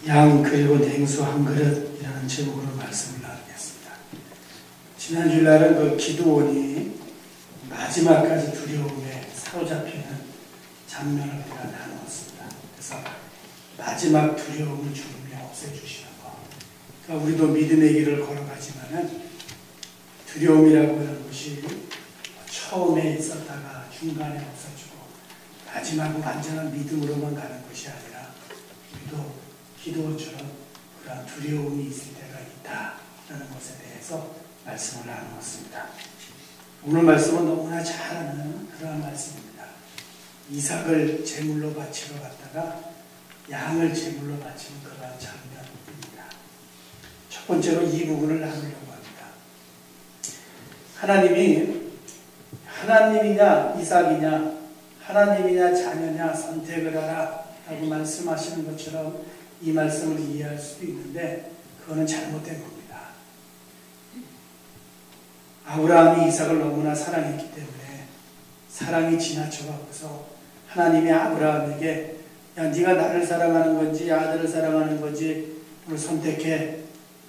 양 그리고 냉수 한 그릇이라는 제목으로 말씀을 나누겠습니다. 지난 주일날은 그 기드온이 마지막까지 두려움에 사로잡히는 장면을 우리가 나누었습니다. 그래서 마지막 두려움을 주님이 없애주시는 것. 그러니까 우리도 믿음의 길을 걸어가지만은 두려움이라고 하는 것이 처음에 있었다가 중간에 없어지고 마지막은 완전한 믿음으로만 가는 것이 아니라 우리도 기도처럼 그러한 두려움이 있을 때가 있다라는 것에 대해서 말씀을 나누었습니다. 오늘 말씀은 너무나 잘 아는 그러한 말씀입니다. 이삭을 제물로 바치러 갔다가 양을 제물로 바치는 그러한 장면입니다. 첫 번째로 이 부분을 나누려고 합니다. 하나님이냐 이삭이냐 하나님이냐 자녀냐 선택을 하라 라고 말씀하시는 것처럼 이 말씀을 이해할 수도 있는데 그거는 잘못된 겁니다. 아브라함이 이삭을 너무나 사랑했기 때문에 사랑이 지나쳐갖고서 하나님이 아브라함에게 야 네가 나를 사랑하는 건지 아들을 사랑하는 건지 오늘 선택해.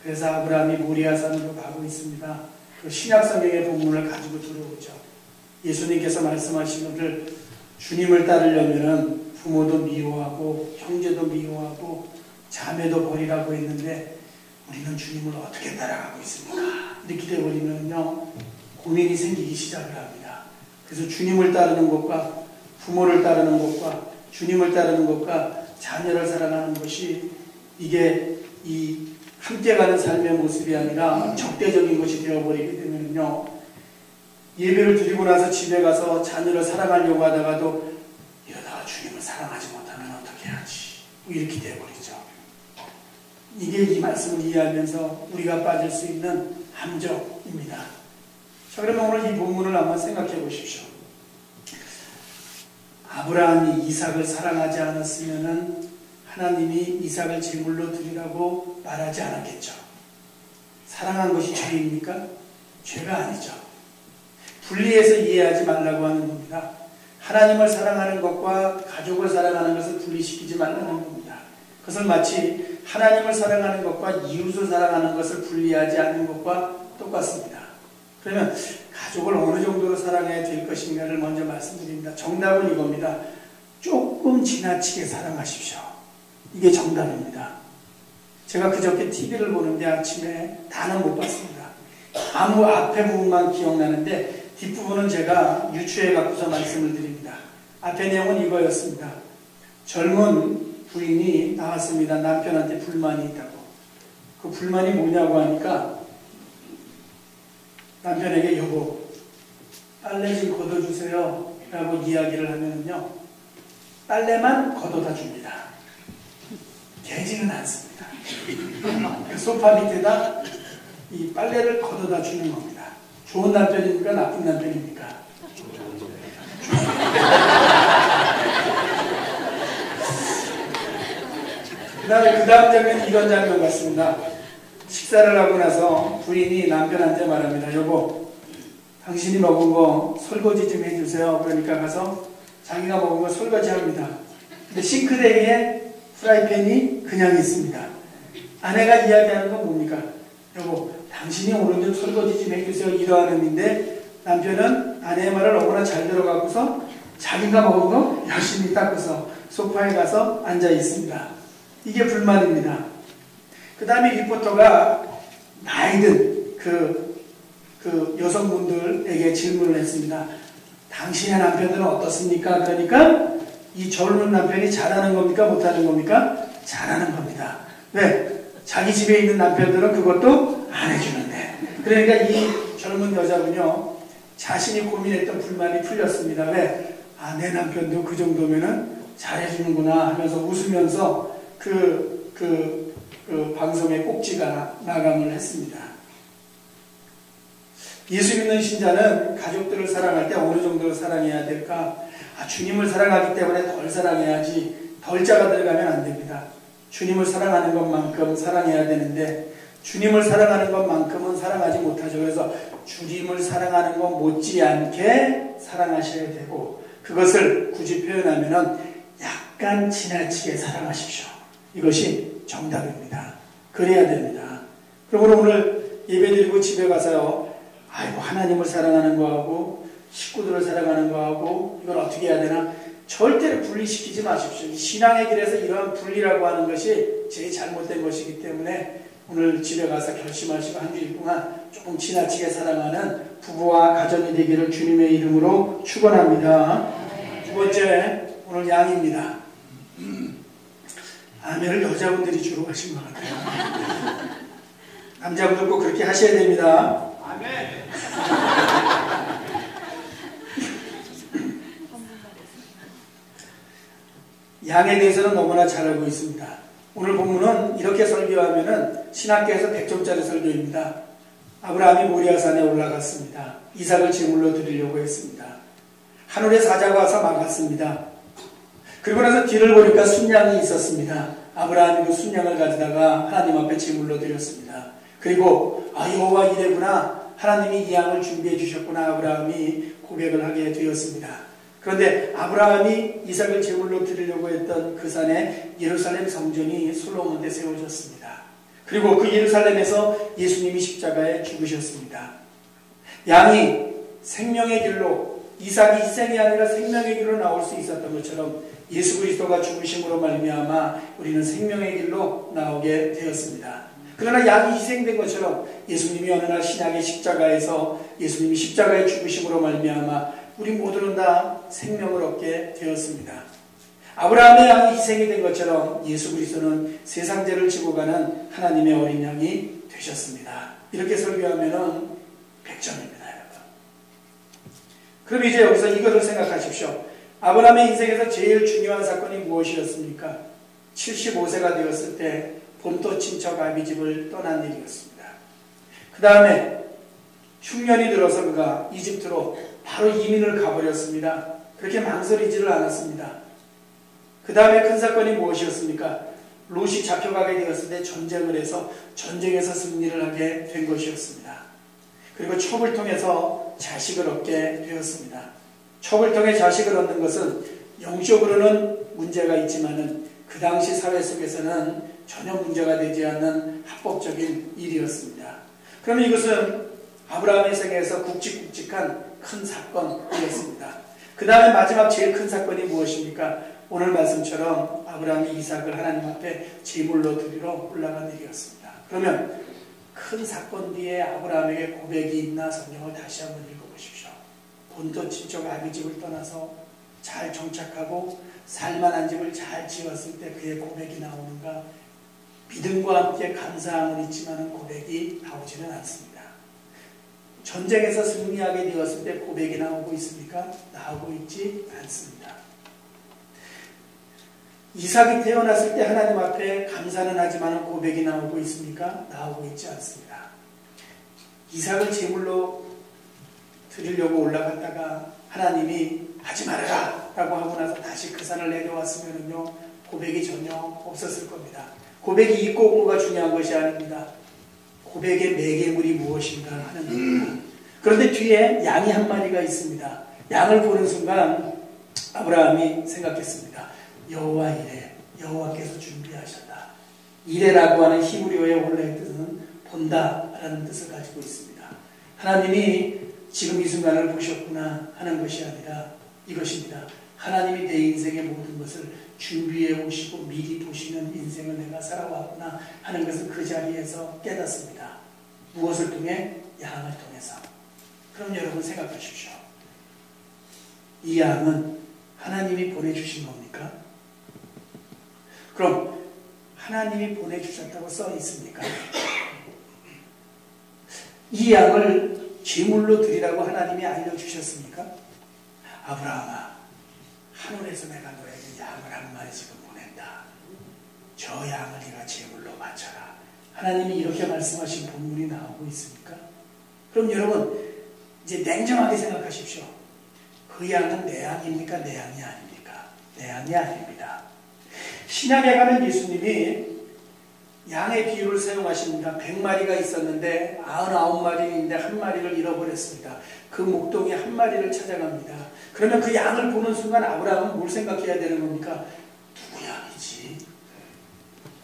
그래서 아브라함이 모리아산으로 가고 있습니다. 그 신약성경의 본문을 가지고 들어오죠. 예수님께서 말씀하시기를 주님을 따르려면 부모도 미워하고 형제도 미워하고 자매도 버리라고 했는데 우리는 주님을 어떻게 따라가고 있습니까? 이렇게 되어버리면요 고민이 생기기 시작을 합니다. 그래서 주님을 따르는 것과 부모를 따르는 것과 주님을 따르는 것과 자녀를 사랑하는 것이 이게 이 함께 가는 삶의 모습이 아니라 적대적인 것이 되어버리게 되면요 예배를 드리고 나서 집에 가서 자녀를 사랑하려고 하다가도 이러다가 주님을 사랑하지 못하면 어떻게 하지? 이렇게 되어버리죠. 이게 이 말씀을 이해하면서 우리가 빠질 수 있는 함정입니다. 자, 그러면 오늘 이 본문을 한번 생각해 보십시오. 아브라함이 이삭을 사랑하지 않았으면은 하나님이 이삭을 제물로 드리라고 말하지 않았겠죠. 사랑한 것이 죄입니까? 죄가 아니죠. 분리해서 이해하지 말라고 하는 겁니다. 하나님을 사랑하는 것과 가족을 사랑하는 것을 분리시키지 말라는 겁니다. 그것을 마치 하나님을 사랑하는 것과 이웃을 사랑하는 것을 분리하지 않는 것과 똑같습니다. 그러면 가족을 어느 정도로 사랑해야 될 것인가를 먼저 말씀드립니다. 정답은 이겁니다. 조금 지나치게 사랑하십시오. 이게 정답입니다. 제가 그저께 TV를 보는데 아침에 다는 못 봤습니다. 아무 앞에 부분만 기억나는데 뒷부분은 제가 유추해 갖고서 말씀을 드립니다. 앞에 내용은 이거였습니다. 젊은 부인이 나왔습니다. 남편한테 불만이 있다고. 그 불만이 뭐냐고 하니까 남편에게 여보 빨래 좀 걷어주세요 라고 이야기를 하면요 빨래만 걷어다 줍니다. 개지는 않습니다. 그 소파 밑에다 이 빨래를 걷어다 주는 겁니다. 좋은 남편입니까? 나쁜 남편입니까? 그 다음 장면은 이런 장면 같습니다. 식사를 하고 나서 부인이 남편한테 말합니다. 여보, 당신이 먹은 거 설거지 좀 해주세요. 그러니까 가서 자기가 먹은 거 설거지 합니다. 근데 싱크대에 프라이팬이 그냥 있습니다. 아내가 이야기하는 건 뭡니까? 여보, 당신이 오늘 좀 설거지 좀 해주세요. 이러한 의미인데 남편은 아내의 말을 너무나 잘 들어가고서 자기가 먹은 거 열심히 닦고서 소파에 가서 앉아 있습니다. 이게 불만입니다. 그 다음에 리포터가 나이든 그 여성분들에게 질문을 했습니다. 당신의 남편들은 어떻습니까? 그러니까 이 젊은 남편이 잘하는 겁니까? 못하는 겁니까? 잘하는 겁니다. 왜? 자기 집에 있는 남편들은 그것도 안 해주는데. 그러니까 이 젊은 여자분요 자신이 고민했던 불만이 풀렸습니다. 왜? 아, 내 남편도 그 정도면은 잘해주는구나 하면서 웃으면서 그 방송의 꼭지가 나감을 했습니다. 예수 믿는 신자는 가족들을 사랑할 때 어느 정도로 사랑해야 될까? 아, 주님을 사랑하기 때문에 덜 사랑해야지. 덜자가 들어가면 안 됩니다. 주님을 사랑하는 것만큼 사랑해야 되는데 주님을 사랑하는 것만큼은 사랑하지 못하죠. 그래서 주님을 사랑하는 것 못지않게 사랑하셔야 되고 그것을 굳이 표현하면은 약간 지나치게 사랑하십시오. 이것이 정답입니다. 그래야 됩니다. 그러므로 오늘 예배드리고 집에 가서요, 아이고 하나님을 사랑하는 거하고 식구들을 사랑하는 거하고 이걸 어떻게 해야 되나, 절대로 분리시키지 마십시오. 신앙의 길에서 이러한 분리라고 하는 것이 제일 잘못된 것이기 때문에 오늘 집에 가서 결심하시고 한 주일 동안 조금 지나치게 사랑하는 부부와 가정이 되기를 주님의 이름으로 축원합니다. 두 번째, 오늘 양입니다. 아멘을 여자분들이 주로 하신 것 같아요. 남자분들 꼭 그렇게 하셔야 됩니다. 아멘. 양에 대해서는 너무나 잘 알고 있습니다. 오늘 본문은 이렇게 설교하면은 신학계에서 100점짜리 설교입니다. 아브라함이 모리아산에 올라갔습니다. 이삭을 제물로 드리려고 했습니다. 하늘의 사자가 와서 막았습니다. 그리고 나서 뒤를 보니까 순양이 있었습니다. 아브라함이 그 순양을 가져다가 하나님 앞에 제물로 드렸습니다. 그리고 여호와 이레구나, 하나님이 이 양을 준비해 주셨구나, 아브라함이 고백을 하게 되었습니다. 그런데 아브라함이 이삭을 제물로 드리려고 했던 그 산에 예루살렘 성전이 솔로몬 때 세워졌습니다. 그리고 그 예루살렘에서 예수님이 십자가에 죽으셨습니다. 양이 생명의 길로, 이삭이 희생이 아니라 생명의 길로 나올 수 있었던 것처럼 예수 그리스도가 죽으심으로 말미암아 우리는 생명의 길로 나오게 되었습니다. 그러나 양이 희생된 것처럼 예수님이 어느 날 신약의 십자가에서 예수님이 십자가에 죽으심으로 말미암아 우리 모두는 다 생명을 얻게 되었습니다. 아브라함의 양이 희생이 된 것처럼 예수 그리스도는 세상 죄를 지고 가는 하나님의 어린 양이 되셨습니다. 이렇게 설교하면은 100점입니다, 여러분. 그럼 이제 여기서 이것을 생각하십시오. 아브라함의 인생에서 제일 중요한 사건이 무엇이었습니까? 75세가 되었을 때 본토 친척 아비집을 떠난 일이었습니다. 그 다음에 흉년이 들어서 그가 이집트로 바로 이민을 가버렸습니다. 그렇게 망설이지를 않았습니다. 그 다음에 큰 사건이 무엇이었습니까? 롯이 잡혀가게 되었을 때 전쟁을 해서 전쟁에서 승리를 하게 된 것이었습니다. 그리고 첩을 통해서 자식을 얻게 되었습니다. 첩을 통해 자식을 얻는 것은 영적으로는 문제가 있지만은 그 당시 사회 속에서는 전혀 문제가 되지 않는 합법적인 일이었습니다. 그러면 이것은 아브라함의 생애에서 굵직굵직한 큰 사건이었습니다. 그 다음에 마지막 제일 큰 사건이 무엇입니까? 오늘 말씀처럼 아브라함이 이삭을 하나님 앞에 제물로 드리러 올라간 일이었습니다. 그러면 큰 사건 뒤에 아브라함에게 고백이 있나, 성경을 다시 한번 읽어보십시오. 본토 친척 아비집을 떠나서 잘 정착하고 살만한 집을 잘 지었을 때 그의 고백이 나오는가? 믿음과 함께 감사함은 있지만 고백이 나오지는 않습니다. 전쟁에서 승리하게 되었을 때 고백이 나오고 있습니까? 나오고 있지 않습니다. 이삭이 태어났을 때 하나님 앞에 감사는 하지만 고백이 나오고 있습니까? 나오고 있지 않습니다. 이삭을 제물로 드리려고 올라갔다가 하나님이 하지 말아라 라고 하고 나서 다시 그 산을 내려왔으면요, 고백이 전혀 없었을 겁니다. 고백이 있고 없고가 중요한 것이 아닙니다. 고백의 매개물이 무엇인가 하는 겁니다. 그런데 뒤에 양이 한 마리가 있습니다. 양을 보는 순간 아브라함이 생각했습니다. 여호와 이레, 여호와께서 준비하셨다. 이레라고 하는 히브리어의 원래의 뜻은 본다 라는 뜻을 가지고 있습니다. 하나님이 지금 이 순간을 보셨구나 하는 것이 아니라 이것입니다. 하나님이 내 인생의 모든 것을 준비해 오시고 미리 보시는 인생을 내가 살아왔구나 하는 것을 그 자리에서 깨닫습니다. 무엇을 통해? 양을 통해서. 그럼 여러분 생각하십시오. 이 양은 하나님이 보내주신 겁니까? 그럼 하나님이 보내주셨다고 써 있습니까? 이 양을 제물로 드리라고 하나님이 알려주셨습니까? 아브라함아, 하늘에서 내가 너에게 양을 한 마리 지금 보낸다. 저 양을 네가 제물로 바쳐라. 하나님이 이렇게 말씀하신 본문이 나오고 있습니까? 그럼 여러분 이제 냉정하게 생각하십시오. 그 양은 내 양입니까? 내 양이 아닙니까? 내 양이 아닙니다. 신약에 가면 예수님이 양의 비유를 사용하십니다. 100마리가 있었는데 99마리인데 한 마리를 잃어버렸습니다. 그 목동이 한 마리를 찾아갑니다. 그러면 그 양을 보는 순간 아브라함은 뭘 생각해야 되는 겁니까? 누구 양이지?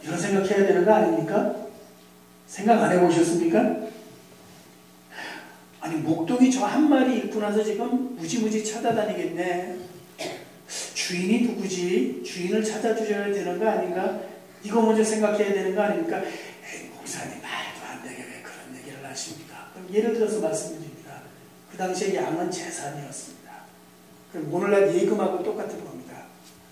이런 생각해야 되는 거 아닙니까? 생각 안 해보셨습니까? 아니 목동이 저 한 마리 입고 나서 지금 무지무지 찾아다니겠네. 주인이 누구지? 주인을 찾아주셔야 되는 거 아닌가? 이거 먼저 생각해야 되는 거 아닙니까? 에이, 목사님 말도 안 되게 왜 그런 얘기를 하십니까? 그럼 예를 들어서 말씀드립니다. 그 당시에 양은 재산이었습니다. 그럼 오늘날 예금하고 똑같은 겁니다.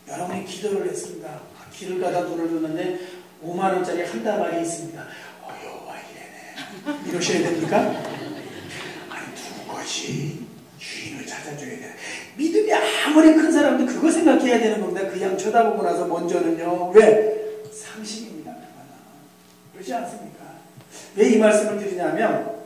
여러분이 기도를 했습니다. 길을 가다 눈을 줬는데 5만 원짜리 한 다발이 있습니다. 여호와 이래네. 이러셔야 됩니까? 아니 누구지? 주인을 찾아줘야 돼. 믿음이 아무리 큰 사람도 그거 생각해야 되는 겁니다. 그 양 쳐다보고 나서 먼저는요. 왜? 상식입니다. 그렇지 않습니까? 왜 이 말씀을 드리냐면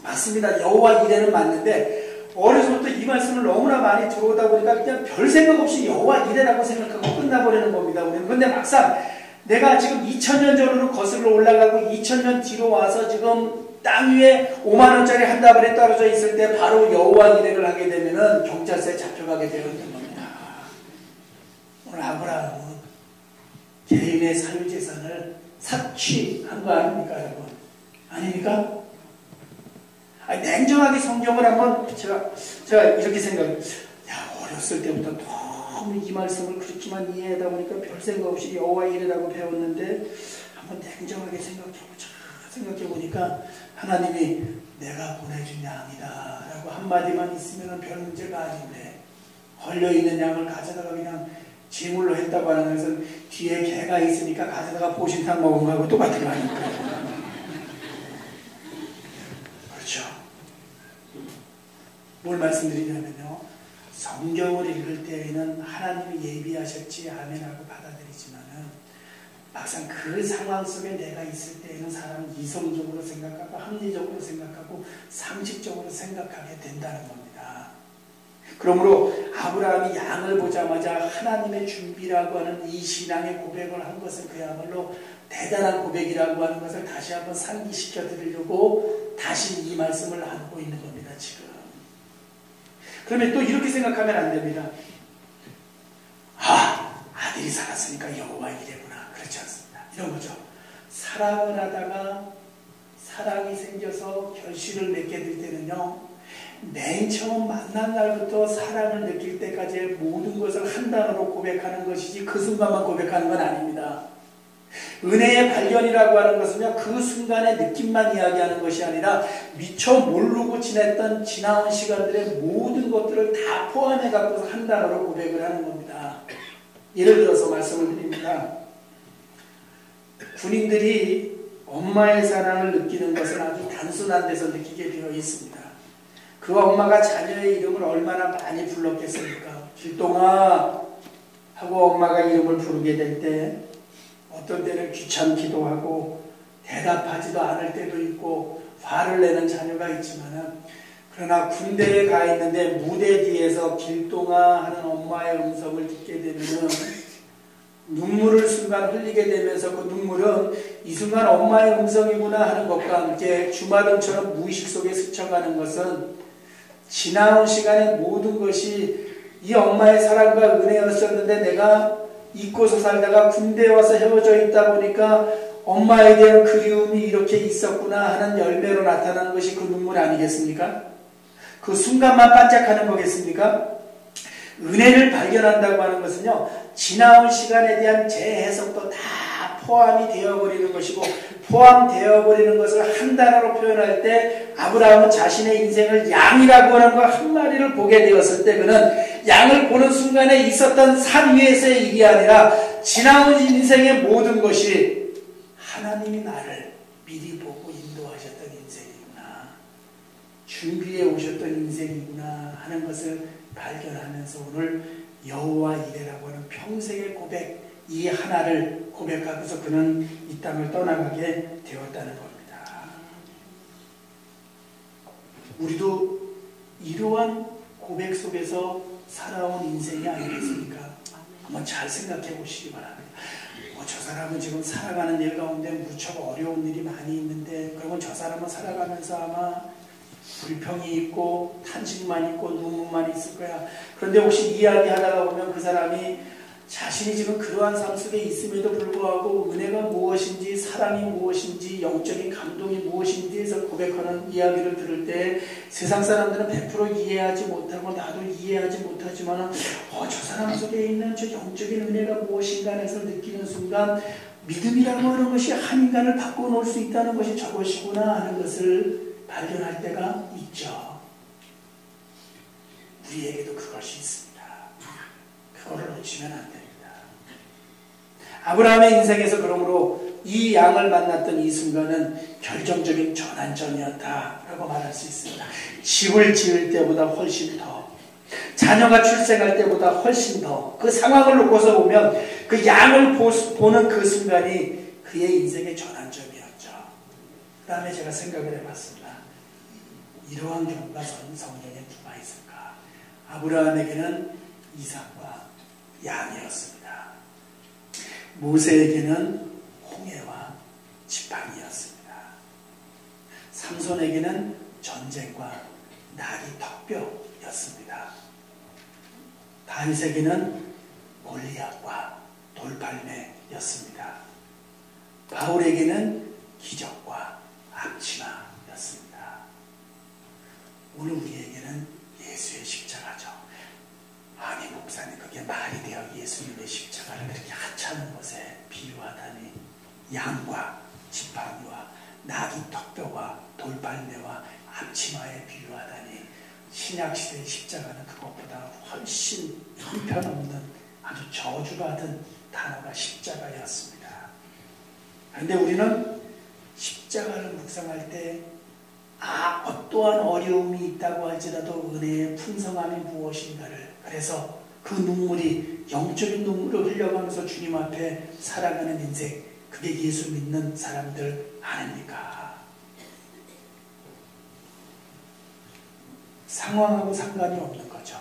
맞습니다. 여호와 이래는 맞는데 어려서부터 이 말씀을 너무나 많이 들어오다 보니까 그냥 별 생각 없이 여호와 이래라고 생각하고 끝나버리는 겁니다. 우리는. 근데 막상 내가 지금 2000년 전으로 거슬러 올라가고 2000년 뒤로 와서 지금 땅 위에 5만 원짜리 한 다발에 떨어져 있을 때 바로 여호와 이래를 하게 되면은 경찰서에 잡혀가게 되어 있는 겁니다. 오늘 아브라함은 개인의 사유재산을 사취한 거 아닙니까, 여러분? 아닙니까? 아니, 냉정하게 성경을 한번 제가 이렇게 생각해요. 어렸을 때부터 너무 이 말씀을 그렇게만 이해하다 보니까 별 생각 없이 여호와 이래라고 배웠는데 한번 냉정하게 생각해 보니까 하나님이 내가 보내준 양이다 라고 한마디만 있으면 별 문제가 아닌데 걸려있는 양을 가져다가 그냥 제물로 했다고 하는 것은 뒤에 개가 있으니까 가져다가 보신탕 먹은 거하고 똑같은 거 아닙니까? 그렇죠. 뭘 말씀드리냐면요. 성경을 읽을 때에는 하나님이 예비하셨지 아멘하고 받아들이지만은 막상 그 상황 속에 내가 있을 때에는 사람은 이성적으로 생각하고 합리적으로 생각하고 상식적으로 생각하게 된다는 겁니다. 그러므로 아브라함이 양을 보자마자 하나님의 준비라고 하는 이 신앙의 고백을 한 것은 그야말로 대단한 고백이라고 하는 것을 다시 한번 상기시켜 드리려고 다시 이 말씀을 나누고 있는 겁니다. 지금. 그러면 또 이렇게 생각하면 안 됩니다. 아들이 살았으니까 여호와 이래구나. 그렇지 않습니다. 이런 거죠. 사랑을 하다가 사랑이 생겨서 결실을 맺게 될 때는요. 맨 처음 만난 날부터 사랑을 느낄 때까지의 모든 것을 한 단어로 고백하는 것이지 그 순간만 고백하는 건 아닙니다. 은혜의 발견이라고 하는 것은요. 그 순간의 느낌만 이야기하는 것이 아니라 미처 모르고 지냈던 지나온 시간들의 모든 것들을 다 포함해 갖고서 한 단어로 고백을 하는 겁니다. 예를 들어서 말씀을 드립니다. 군인들이 엄마의 사랑을 느끼는 것은 아주 단순한 데서 느끼게 되어 있습니다. 그 엄마가 자녀의 이름을 얼마나 많이 불렀겠습니까? 길동아 하고 엄마가 이름을 부르게 될 때 어떤 때는 귀찮기도 하고 대답하지도 않을 때도 있고 화를 내는 자녀가 있지만은 그러나 군대에 가 있는데 무대 뒤에서 길동아 하는 엄마의 음성을 듣게 되면은 눈물을 순간 흘리게 되면서 그 눈물은 이 순간 엄마의 음성이구나 하는 것과 함께 주마등처럼 무의식 속에 스쳐가는 것은 지나온 시간의 모든 것이 이 엄마의 사랑과 은혜였었는데 내가 잊고서 살다가 군대에 와서 헤어져 있다 보니까 엄마에 대한 그리움이 이렇게 있었구나 하는 열매로 나타나는 것이 그 눈물 아니겠습니까? 그 순간만 반짝하는 거겠습니까? 은혜를 발견한다고 하는 것은요. 지나온 시간에 대한 재해석도 다 포함이 되어버리는 것이고 포함되어버리는 것을 한 단어로 표현할 때 아브라함은 자신의 인생을 양이라고 하는 것 한 마리를 보게 되었을 때 그는 양을 보는 순간에 있었던 산 위에서의 일이 아니라 지나온 인생의 모든 것이 하나님이 나를 미리 보고 인도하셨던 인생이구나. 준비해 오셨던 인생이구나 하는 것을 발견하면서 오늘 여호와 이레라고 하는 평생의 고백 이 하나를 고백하고서 그는 이 땅을 떠나가게 되었다는 겁니다. 우리도 이러한 고백 속에서 살아온 인생이 아니겠습니까? 한번 잘 생각해 보시기 바랍니다. 저 사람은 지금 살아가는 일 가운데 무척 어려운 일이 많이 있는데 그러면 저 사람은 살아가면서 아마 불평이 있고 탄식만 있고 눈물만 있을 거야. 그런데 혹시 이야기하다가 보면 그 사람이 자신이 지금 그러한 삶 속에 있음에도 불구하고 은혜가 무엇인지, 사랑이 무엇인지, 영적인 감동이 무엇인지에서 고백하는 이야기를 들을 때 세상 사람들은 100% 이해하지 못하고 나도 이해하지 못하지만 저 사람 속에 있는 저 영적인 은혜가 무엇인가 해서 느끼는 순간 믿음이라고 하는 것이 한 인간을 바꿔놓을 수 있다는 것이 저것이구나 하는 것을 발견할 때가 있죠. 우리에게도 그것이 있습니다. 그거를 놓치면 안 됩니다. 아브라함의 인생에서 그러므로 이 양을 만났던 이 순간은 결정적인 전환점이었다라고 말할 수 있습니다. 집을 지을 때보다 훨씬 더, 자녀가 출생할 때보다 훨씬 더 그 상황을 놓고서 보면 그 양을 보는 그 순간이 그의 인생의 전환점이었죠. 그 다음에 제가 생각을 해봤습니다. 이러한 경우가 성경에 누가 있을까? 아브라함에게는 이삭과 양이었습니다. 모세에게는 홍해와 지팡이였습니다. 삼손에게는 전쟁과 나귀 턱뼈였습니다. 다윗에게는 골리앗과 돌팔매였습니다. 바울에게는 기적과 앞치마였습니다. 오늘 우리에게는 예수의 십자가죠. 아니 목사님 그게 말이 되어 예수님의 십자가를 그렇게 하찮은 것에 비유하다니. 양과 지팡이와 나귀 턱뼈와 돌팔매와 앞치마에 비유하다니. 신약시대의 십자가는 그것보다 훨씬 형편없는 아주 저주받은 단어가 십자가였습니다. 그런데 우리는 십자가를 묵상할 때 어떠한 어려움이 있다고 할지라도 은혜의 풍성함이 무엇인가를, 그래서 그 눈물이 영적인 눈물을 흘려가면서 주님 앞에 살아가는 인생, 그게 예수 믿는 사람들 아닙니까? 상황하고 상관이 없는 거죠.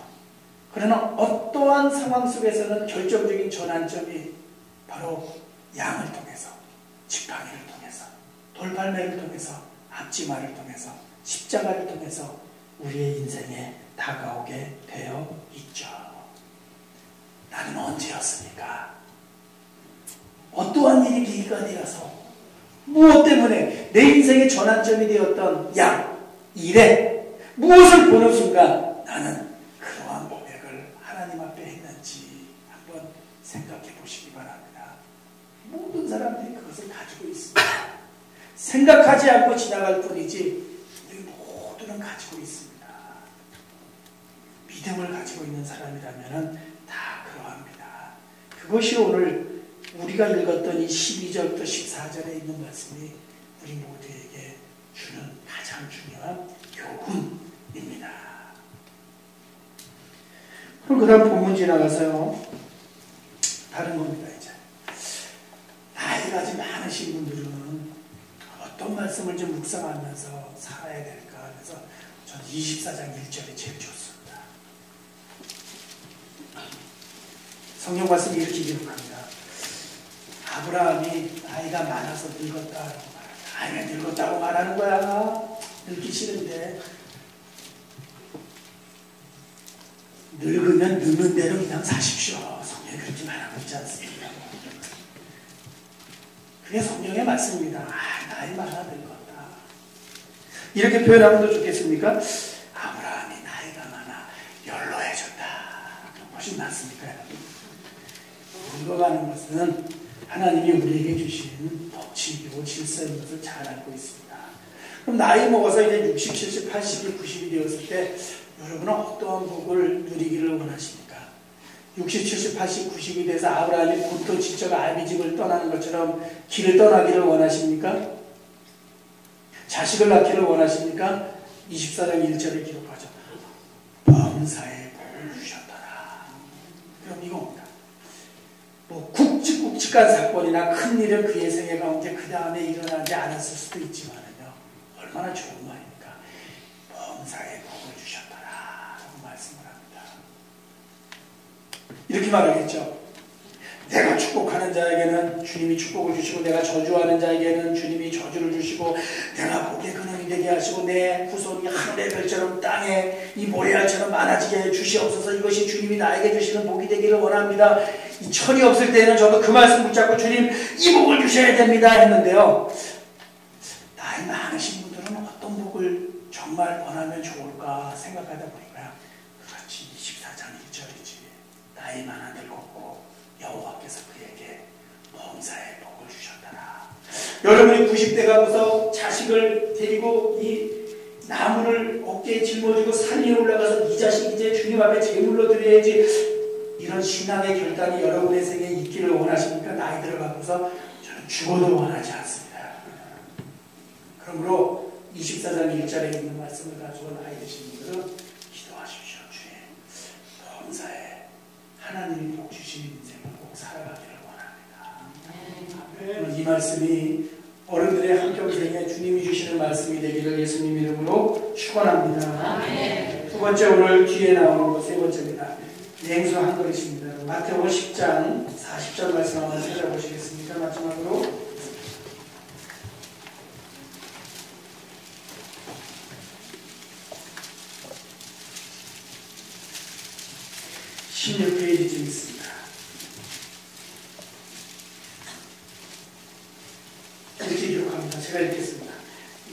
그러나 어떠한 상황 속에서는 결정적인 전환점이 바로 양을 통해서, 지팡이를 통해서, 돌팔매를 통해서, 앞치마를 통해서, 십자가를 통해서 우리의 인생에 다가오게 되어 있죠. 나는 언제였습니까? 어떠한 일이 계기가 되어서 무엇 때문에 내 인생의 전환점이 되었던 일에 무엇을 보는 순간 나는 그러한 고백을 하나님 앞에 했는지 한번 생각해 보시기 바랍니다. 모든 사람들이 그것을 가지고 있습니다. 생각하지 않고 지나갈 뿐이지 우리 모두는 가지고 있습니다. 믿음을 가지고 있는 사람이라면 다 그러합니다. 그것이 오늘 우리가 읽었던 이 12절부터 14절에 있는 말씀이 우리 모두에게 주는 가장 중요한 교훈입니다. 그럼 그 다음 본문 지나가서요. 다른 겁니다. 이제 나이가 좀 많으신 분들은 어떤 말씀을 좀 묵상하면서 살아야 될까 해서 저는 24장 1절이 제일 좋습니다. 성경 말씀이 이렇게 기록합니다. 아브라함이 나이가 많아서 늙었다고 말합니다. 아니 왜 늙었다고 말하는 거야? 늙기 싫은데. 늙으면 늙는 대로 그냥 사십시오. 성경이 그렇게 말하고 있지 않습니까? 그게 성경의 말씀입니다. 나이 많아 늙었다. 이렇게 표현하면 더 좋겠습니까? 아브라함이 나이가 많아 연로해졌다. 훨씬 낫습니까? 늙어가는 것은 하나님이 우리에게 주신 법칙이고 질서인 것을 잘 알고 있습니다. 그럼 나이 먹어서 이제 60, 70, 80이 90이 되었을 때 여러분은 어떠한 복을 누리기를 원하십니까? 60, 70, 80, 90이 돼서 아브라함이 본토 지척 아비집을 떠나는 것처럼 길을 떠나기를 원하십니까? 자식을 낳기를 원하십니까? 24장 1절을 기록하죠. 범사에 복을 주셨더라. 그럼 이겁니다. 굵직굵직한 사건이나 큰 일은 그의 생애 가운데 그 다음에 일어나지 않았을 수도 있지만은요. 얼마나 좋은 말입니까? 범사에 복을 주셨더라 라고 말씀을 합니다. 이렇게 말하겠죠. 내가 축복하는 자에게는 주님이 축복을 주시고 내가 저주하는 자에게는 주님이 저주를 주시고 내가 복의 근원이 되게 하시고 내 후손이 하늘의 별처럼 땅에 이 모래알처럼 많아지게 해 주시옵소서. 이것이 주님이 나에게 주시는 복이 되기를 원합니다. 이 철이 없을 때는 저도 그 말씀 붙잡고 주님 이 복을 주셔야 됩니다 했는데요. 나이 많으신 분들은 어떤 복을 정말 원하면 좋을까 생각하다 보니까 그렇지 24장 1절이지. 나이 많아 늙었고 여호와께서 그에게 범사의 복을 주셨더라. 여러분이 90대가 돼서 자식을 데리고 이 나무를 어깨에 짊어지고 산 위에 올라가서 이 자식 이제 주님 앞에 제물로 드려야지 이런 신앙의 결단이 여러분의 생에 있기를 원하십니까? 나이 들어가면서 저는 죽어도 원하지 않습니다. 그러므로 24장 1절에 있는 말씀을 가지고 나이 드신 분들은 기도하십시오. 주님 범사에 하나님이 복 주신 인생을 꼭 살아가기를 원합니다. 이 말씀이 어른들의 한평생에 주님이 주시는 말씀이 되기를 예수님 이름으로 축원합니다. 두 번째, 오늘 뒤에 나오는 것 세 번째입니다. 냉수 한 그릇입니다. 마태복음 10장 40절 말씀 한번 찾아보시겠습니까? 마지막으로 16페이지쯤 있습니다. 이렇게 기록합니다. 제가 읽겠습니다.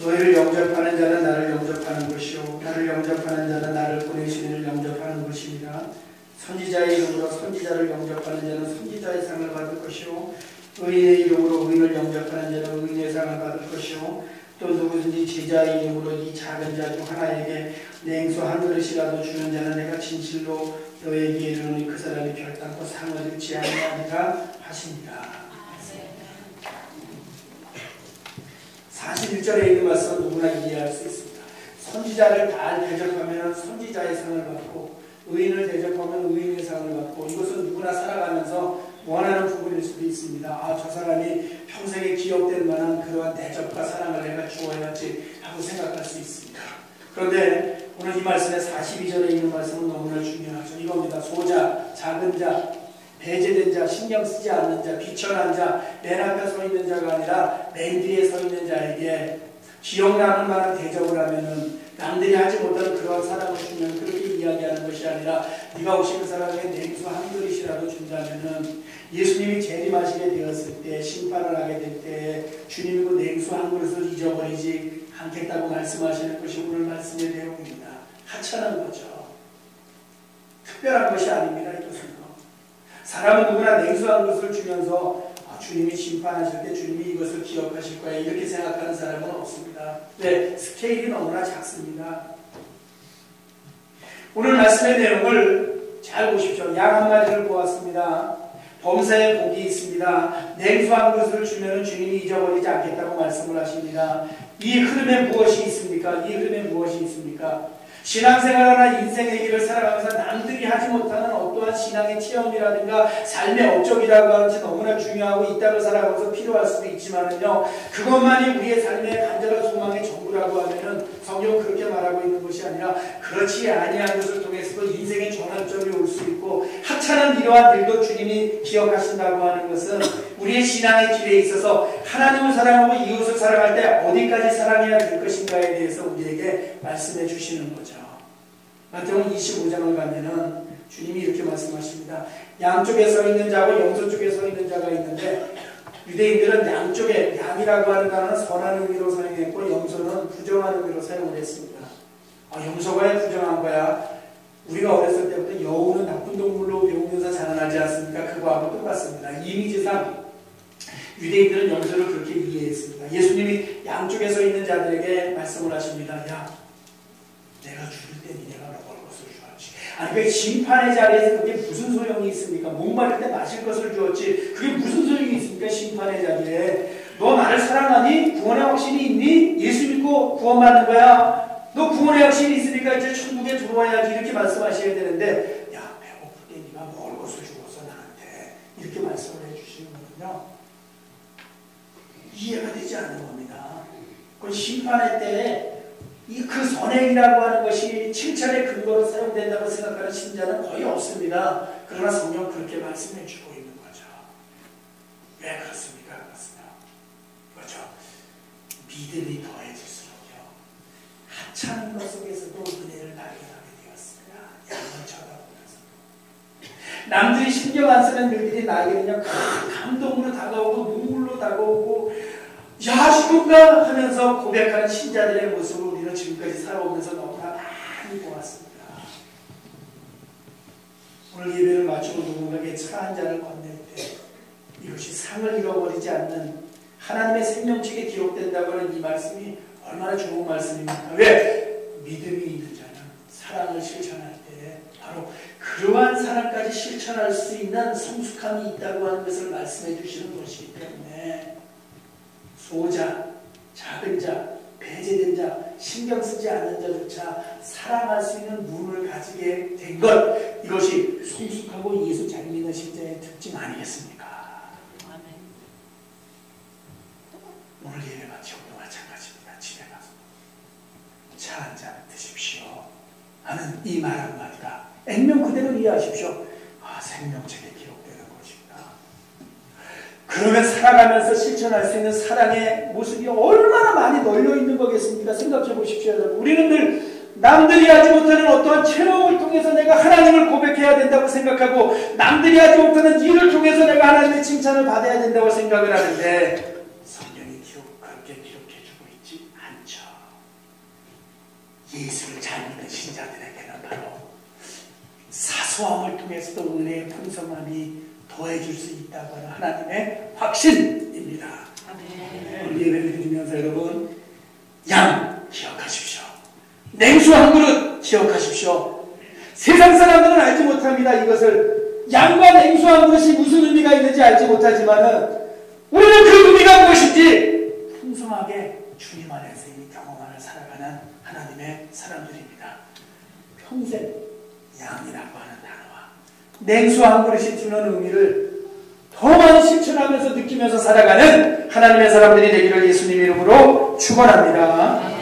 너희를 영접하는 자는 나를 영접하는 것이요 나를 영접하는 자는 나를 보내신 이를 영접하는 것입니다. 선지자의 이름으로 선지자를 영접하는 자는 선지자의 상을 받을 것이요 의인의 이름으로 의인을 영접하는 자는 의인의 상을 받을 것이요 또 누구든지 제자의 이름으로 이 작은 자 중 하나에게 냉수 한 그릇이라도 주는 자는 내가 진실로 너에게 이르노니 그 사람이 결단코 상을 잃지 아니하리라 하십니다. 41절에 있는 말씀은 누구나 이해할 수 있습니다. 선지자를 잘 대접하면 선지자의 상을 받고 의인을 대접하면 의인의 상을 받고 이것은 누구나 살아가면서 원하는 부분일 수도 있습니다. 아, 저 사람이 평생에 기억될 만한 그러한 대접과 사랑을 내가 주어야지 하고 생각할 수 있습니다. 그런데 오늘 이 말씀의 42절에 있는 말씀은 너무나 중요하죠. 이겁니다. 소자, 작은 자, 배제된 자, 신경 쓰지 않는 자, 비천한 자, 맨 앞에 서 있는 자가 아니라 맨 뒤에 서 있는 자에게 기억나는 만한 대접을 하면은 남들이 하지 못하는 그런 사랑을 주면 그렇게 이야기하는 것이 아니라 네가 혹시 그 사람에게 냉수 한 그릇이라도 준다면은 예수님이 재림하시게 되었을 때 심판을 하게 될 때 주님이 그 냉수 한 그릇을 잊어버리지 않겠다고 말씀하시는 것이 오늘 말씀의 내용입니다. 하찮은 거죠. 특별한 것이 아닙니다. 이것은 사람은 누구나 냉수 한 그릇을 주면서 주님이 심판하실 때 주님이 이것을 기억하실 거야 이렇게 생각하는 사람은 없습니다. 네, 스케일이 너무나 작습니다. 오늘 말씀의 내용을 잘 보십시오. 양 한 마리를 보았습니다. 범사에 복이 있습니다. 냉수 한 그릇을 주면 주님이 잊어버리지 않겠다고 말씀을 하십니다. 이 흐름에 무엇이 있습니까? 이 흐름에 무엇이 있습니까? 신앙생활이나 인생의 길을 살아가면서 남들이 하지 못하는 어떠한 신앙의 체험이라든가 삶의 업적이라고 하는지 너무나 중요하고 이 땅을 살아가면서 필요할 수도 있지만은요, 그것만이 우리의 삶의 간절한 소망의 전부라고 하면은 성경은 그렇게 말하고 있는 것이 아니라 그렇지 아니한 것을 통해서도 인생의 전환점이 올 수 있고 하찮은 이러한 일도 주님이 기억하신다고 하는 것은 우리의 신앙의 길에 있어서 하나님을 사랑하고 이웃을 사랑할 때 어디까지 사랑해야 될 것인가에 대해서 우리에게 말씀해 주시는 거죠. 마태복음 25장을 가면은 주님이 이렇게 말씀하십니다. 양쪽에 서 있는 자하고 염소 쪽에 서 있는 자가 있는데 유대인들은 양쪽에 양이라고 하는 단어는 선한 의미로 사용했고 염소는 부정한 의미로 사용을 했습니다. 염소가 왜 부정한 거야? 우리가 어렸을 때부터 여우는 나쁜 동물로 배우면서 자라나지 않습니까? 그거하고 똑같습니다. 이미지상 유대인들은 염소를 그렇게 이해했습니다. 예수님이 양쪽에 서 있는 자들에게 말씀을 하십니다. 야, 내가 죽을 때 니네가 먹을 것을 주었지. 아니, 그 심판의 자리에서 그게 무슨 소용이 있습니까? 목마를 때 마실 것을 주었지. 그게 무슨 소용이 있습니까? 심판의 자리에. 너 나를 사랑하니? 구원의 확신이 있니? 예수 믿고 구원받는 거야. 너 구원의 확신이 있으니까 이제 천국에 들어와야지. 이렇게 말씀하셔야 되는데, 야, 배고플 때 네가 먹을 것을 주어서 나한테 이렇게 말씀을 해주시는 거군요. 이해가 되지 않는 겁니다. 그건 심판의 때에 그 선행이라고 하는 것이 칭찬의 근거로 사용된다고 생각하는 신자는 거의 없습니다. 그러나 성경은 그렇게 말씀해 주고 있는 거죠. 역사하시는 일들이 나에게는요 감동으로 다가오고 눈물로 다가오고 야 죽을까 하면서 고백하는 신자들의 모습을 우리는 지금까지 살아오면서 너무나 많이 보았습니다. 오늘 예배를 마치고 누군가에게 차 한 잔을 건넬 때 이것이 상을 잃어버리지 않는 하나님의 생명책에 기록된다고 하는 이 말씀이 얼마나 좋은 말씀입니까? 왜? 믿음이 있는 자는 사랑을 실천할 때 바로 그러한 사랑까지 실천할 수 있는 성숙함이 있다고 하는 것을 말씀해 주시는 것이기 때문에 소자, 작은 자, 배제된 자, 신경 쓰지 않는 자조차 사랑할 수 있는 눈을 가지게 된 것, 이것이 성숙하고 예수 잘 믿는 신자의 특징 아니겠습니까? 오늘 예배 마치고도 마찬가지입니다. 집에 가서 차 한 잔 드십시오 하는 이 말 한마디가 액면 그대로 이해하십시오. 생명책에 기록되는 것입니다. 그러면 살아가면서 실천할 수 있는 사랑의 모습이 얼마나 많이 널려있는 거겠습니까? 생각해 보십시오. 여러분. 우리는 늘 남들이 하지 못하는 어떠한 체험을 통해서 내가 하나님을 고백해야 된다고 생각하고 남들이 하지 못하는 일을 통해서 내가 하나님의 칭찬을 받아야 된다고 생각을 하는데 성경이 그렇게 기록해주고 있지 않죠. 예수를 잘 믿는 신자들에게는 바로 사소함을 통해서도 은혜의 풍성함이 더해줄 수 있다고 하는 하나님의 확신입니다. 오늘 예배를 드리면서 여러분 양 기억하십시오. 냉수 한 그릇 기억하십시오. 세상 사람들은 알지 못합니다. 이것을 양과 냉수 한 그릇이 무슨 의미가 있는지 알지 못하지만은 우리는 그 의미가 무엇인지 풍성하게 주님 안에서 이미 경험하며 살아가는 하나님의 사람들입니다. 평생 양이라고 하는 단어와 냉수 한 그릇이 주는 의미를 더 많이 실천하면서 느끼면서 살아가는 하나님의 사람들이 되기를 예수님 이름으로 축원합니다.